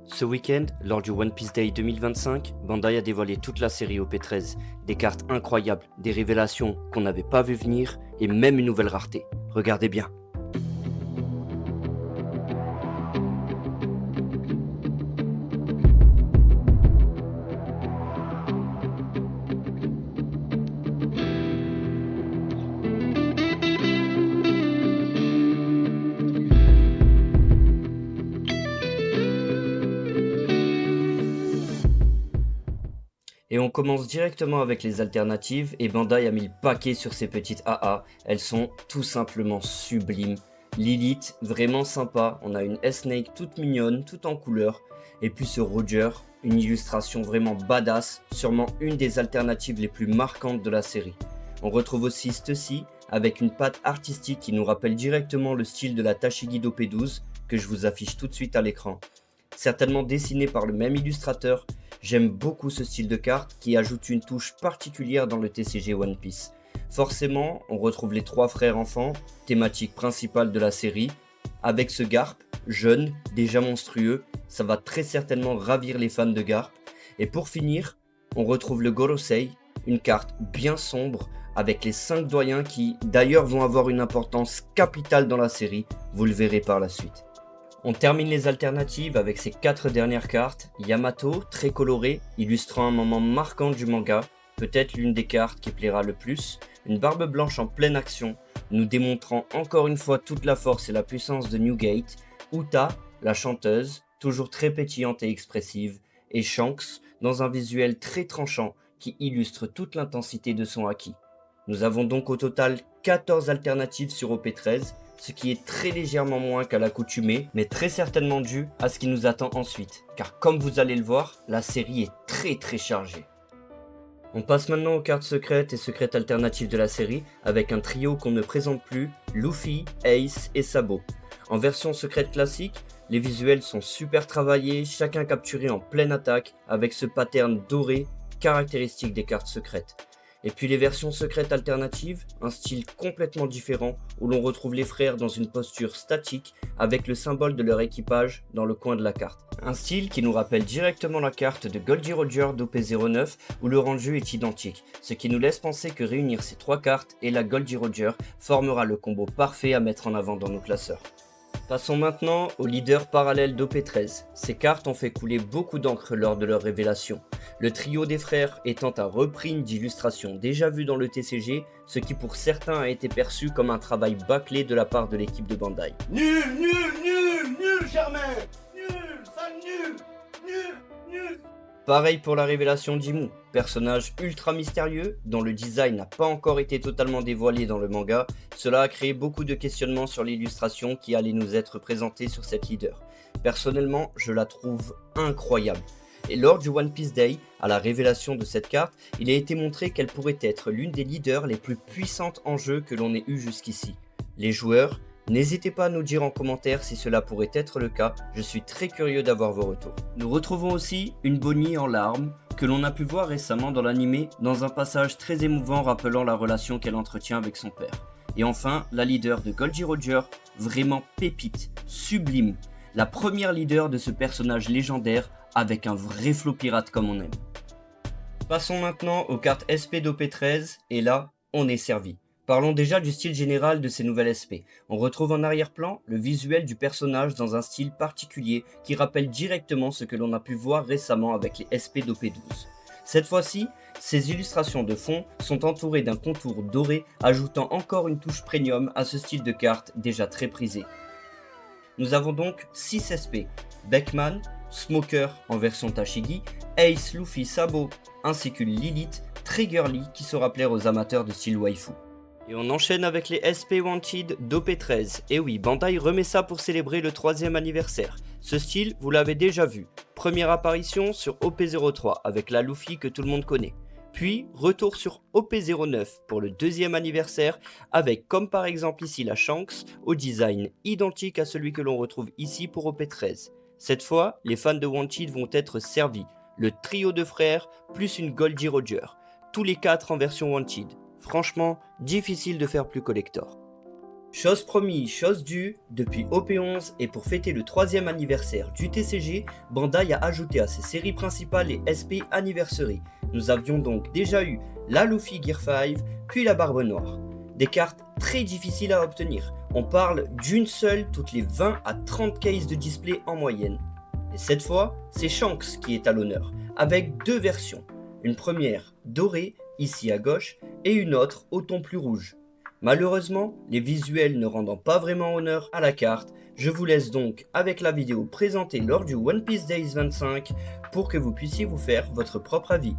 Ce week-end, lors du One Piece Day 2025, Bandai a dévoilé toute la série OP13, des cartes incroyables, des révélations qu'on n'avait pas vu venir et même une nouvelle rareté. Regardez bien. Et on commence directement avec les alternatives et Bandai a mis le paquet sur ces petites AA, elles sont tout simplement sublimes. Lilith, vraiment sympa, on a une S-Snake toute mignonne, toute en couleur, et puis ce Roger, une illustration vraiment badass, sûrement une des alternatives les plus marquantes de la série. On retrouve aussi Stussy, avec une patte artistique qui nous rappelle directement le style de la Tashigi d'OP12, que je vous affiche tout de suite à l'écran. Certainement dessiné par le même illustrateur, j'aime beaucoup ce style de carte qui ajoute une touche particulière dans le TCG One Piece. Forcément, on retrouve les trois frères enfants, thématique principale de la série, avec ce Garp, jeune, déjà monstrueux, ça va très certainement ravir les fans de Garp. Et pour finir, on retrouve le Gorosei, une carte bien sombre, avec les 5 doyens qui d'ailleurs vont avoir une importance capitale dans la série, vous le verrez par la suite. On termine les alternatives avec ces 4 dernières cartes. Yamato, très coloré, illustrant un moment marquant du manga, peut-être l'une des cartes qui plaira le plus. Une barbe blanche en pleine action, nous démontrant encore une fois toute la force et la puissance de Newgate. Uta, la chanteuse, toujours très pétillante et expressive. Et Shanks, dans un visuel très tranchant qui illustre toute l'intensité de son haki. Nous avons donc au total 14 alternatives sur OP13, ce qui est très légèrement moins qu'à l'accoutumée, mais très certainement dû à ce qui nous attend ensuite, car comme vous allez le voir, la série est très chargée. On passe maintenant aux cartes secrètes et secrètes alternatives de la série, avec un trio qu'on ne présente plus, Luffy, Ace et Sabo. En version secrète classique, les visuels sont super travaillés, chacun capturé en pleine attaque, avec ce pattern doré caractéristique des cartes secrètes. Et puis les versions secrètes alternatives, un style complètement différent où l'on retrouve les frères dans une posture statique avec le symbole de leur équipage dans le coin de la carte. Un style qui nous rappelle directement la carte de Goldie Roger d'OP09 où le rendu est identique, ce qui nous laisse penser que réunir ces 3 cartes et la Goldie Roger formera le combo parfait à mettre en avant dans nos classeurs. Passons maintenant au leader parallèle d'OP13. Ces cartes ont fait couler beaucoup d'encre lors de leur révélation. Le trio des frères étant un reprint d'illustrations déjà vues dans le TCG, ce qui pour certains a été perçu comme un travail bâclé de la part de l'équipe de Bandai. Nul, Germain. Nul, sale nul. Pareil pour la révélation d'Imu, personnage ultra mystérieux dont le design n'a pas encore été totalement dévoilé dans le manga. Cela a créé beaucoup de questionnements sur l'illustration qui allait nous être présentée sur cette leader. Personnellement, je la trouve incroyable. Et lors du One Piece Day, à la révélation de cette carte, il a été montré qu'elle pourrait être l'une des leaders les plus puissantes en jeu que l'on ait eu jusqu'ici. Les joueurs, n'hésitez pas à nous dire en commentaire si cela pourrait être le cas, je suis très curieux d'avoir vos retours. Nous retrouvons aussi une Bonnie en larmes, que l'on a pu voir récemment dans l'anime, dans un passage très émouvant rappelant la relation qu'elle entretient avec son père. Et enfin, la leader de Goldie Roger, vraiment pépite, sublime, la première leader de ce personnage légendaire avec un vrai flow pirate comme on aime. Passons maintenant aux cartes SP d'OP13, et là, on est servi. Parlons déjà du style général de ces nouvelles SP. On retrouve en arrière-plan le visuel du personnage dans un style particulier qui rappelle directement ce que l'on a pu voir récemment avec les SP d'OP12. Cette fois-ci, ces illustrations de fond sont entourées d'un contour doré, ajoutant encore une touche premium à ce style de carte déjà très prisé. Nous avons donc 6 SP, Beckman, Smoker en version Tashigi, Ace, Luffy, Sabo, ainsi qu'une Lilith très girly qui saura plaire aux amateurs de style waifu. Et on enchaîne avec les SP Wanted d'OP13. Et oui, Bandai remet ça pour célébrer le 3e anniversaire. Ce style, vous l'avez déjà vu. Première apparition sur OP03 avec la Luffy que tout le monde connaît. Puis, retour sur OP09 pour le 2e anniversaire avec comme par exemple ici la Shanks au design identique à celui que l'on retrouve ici pour OP13. Cette fois, les fans de Wanted vont être servis. Le trio de frères plus une Goldie Roger. Tous les 4 en version Wanted. Franchement, difficile de faire plus collector. Chose promise, chose due, depuis OP11 et pour fêter le 3e anniversaire du TCG, Bandai a ajouté à ses séries principales les SP Anniversary. Nous avions donc déjà eu la Luffy Gear 5, puis la Barbe Noire. Des cartes très difficiles à obtenir. On parle d'une seule toutes les 20 à 30 cases de display en moyenne. Et cette fois, c'est Shanks qui est à l'honneur, avec deux versions. Une première dorée, ici à gauche, et une autre au ton plus rouge. Malheureusement, les visuels ne rendant pas vraiment honneur à la carte, je vous laisse donc avec la vidéo présentée lors du One Piece Days 25 pour que vous puissiez vous faire votre propre avis.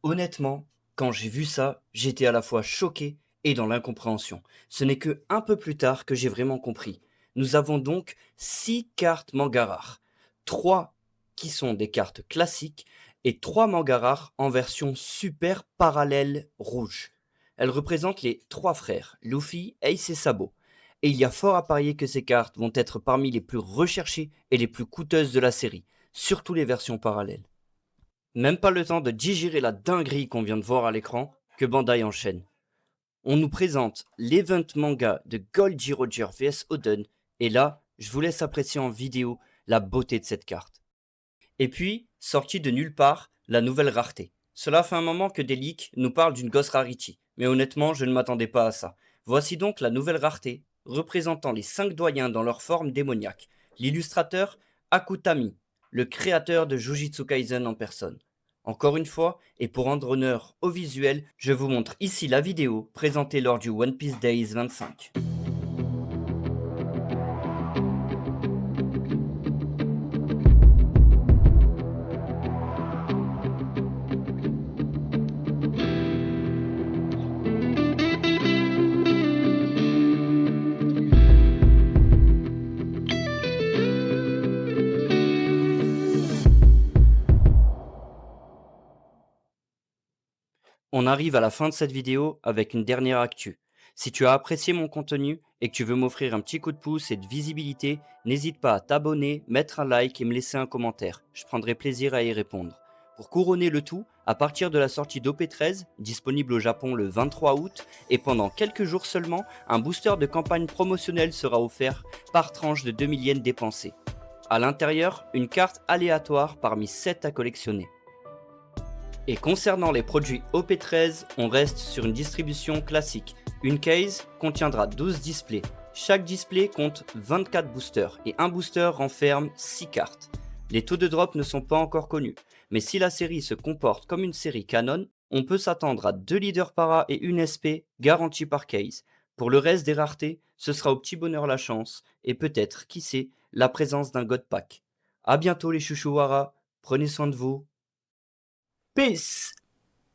Honnêtement, quand j'ai vu ça, j'étais à la fois choqué et dans l'incompréhension. Ce n'est que un peu plus tard que j'ai vraiment compris. Nous avons donc 6 cartes manga rares. 3 qui sont des cartes classiques et 3 mangas rares en version super parallèle rouge. Elles représentent les 3 frères, Luffy, Ace et Sabo. Et il y a fort à parier que ces cartes vont être parmi les plus recherchées et les plus coûteuses de la série, surtout les versions parallèles. Même pas le temps de digérer la dinguerie qu'on vient de voir à l'écran que Bandai enchaîne. On nous présente l'event manga de Goldie Roger vs Oden, et là, je vous laisse apprécier en vidéo la beauté de cette carte. Et puis, sortie de nulle part, la nouvelle rareté. Cela fait un moment que des leaks nous parlent d'une Ghost Rarity, mais honnêtement, je ne m'attendais pas à ça. Voici donc la nouvelle rareté, représentant les 5 doyens dans leur forme démoniaque. L'illustrateur Akutami, le créateur de Jujutsu Kaisen en personne. Encore une fois, et pour rendre honneur au visuel, je vous montre ici la vidéo présentée lors du One Piece Days 25. On arrive à la fin de cette vidéo avec une dernière actu. Si tu as apprécié mon contenu et que tu veux m'offrir un petit coup de pouce et de visibilité, n'hésite pas à t'abonner, mettre un like et me laisser un commentaire. Je prendrai plaisir à y répondre. Pour couronner le tout, à partir de la sortie d'OP13, disponible au Japon le 23 août, et pendant quelques jours seulement, un booster de campagne promotionnelle sera offert par tranche de 2000 yens dépensés. À l'intérieur, une carte aléatoire parmi 7 à collectionner. Et concernant les produits OP13, on reste sur une distribution classique. Une case contiendra 12 displays. Chaque display compte 24 boosters et un booster renferme 6 cartes. Les taux de drop ne sont pas encore connus, mais si la série se comporte comme une série canon, on peut s'attendre à 2 leaders para et une SP garantie par case. Pour le reste des raretés, ce sera au petit bonheur la chance et peut-être, qui sait, la présence d'un God Pack. A bientôt les chouchouara, prenez soin de vous. Peace!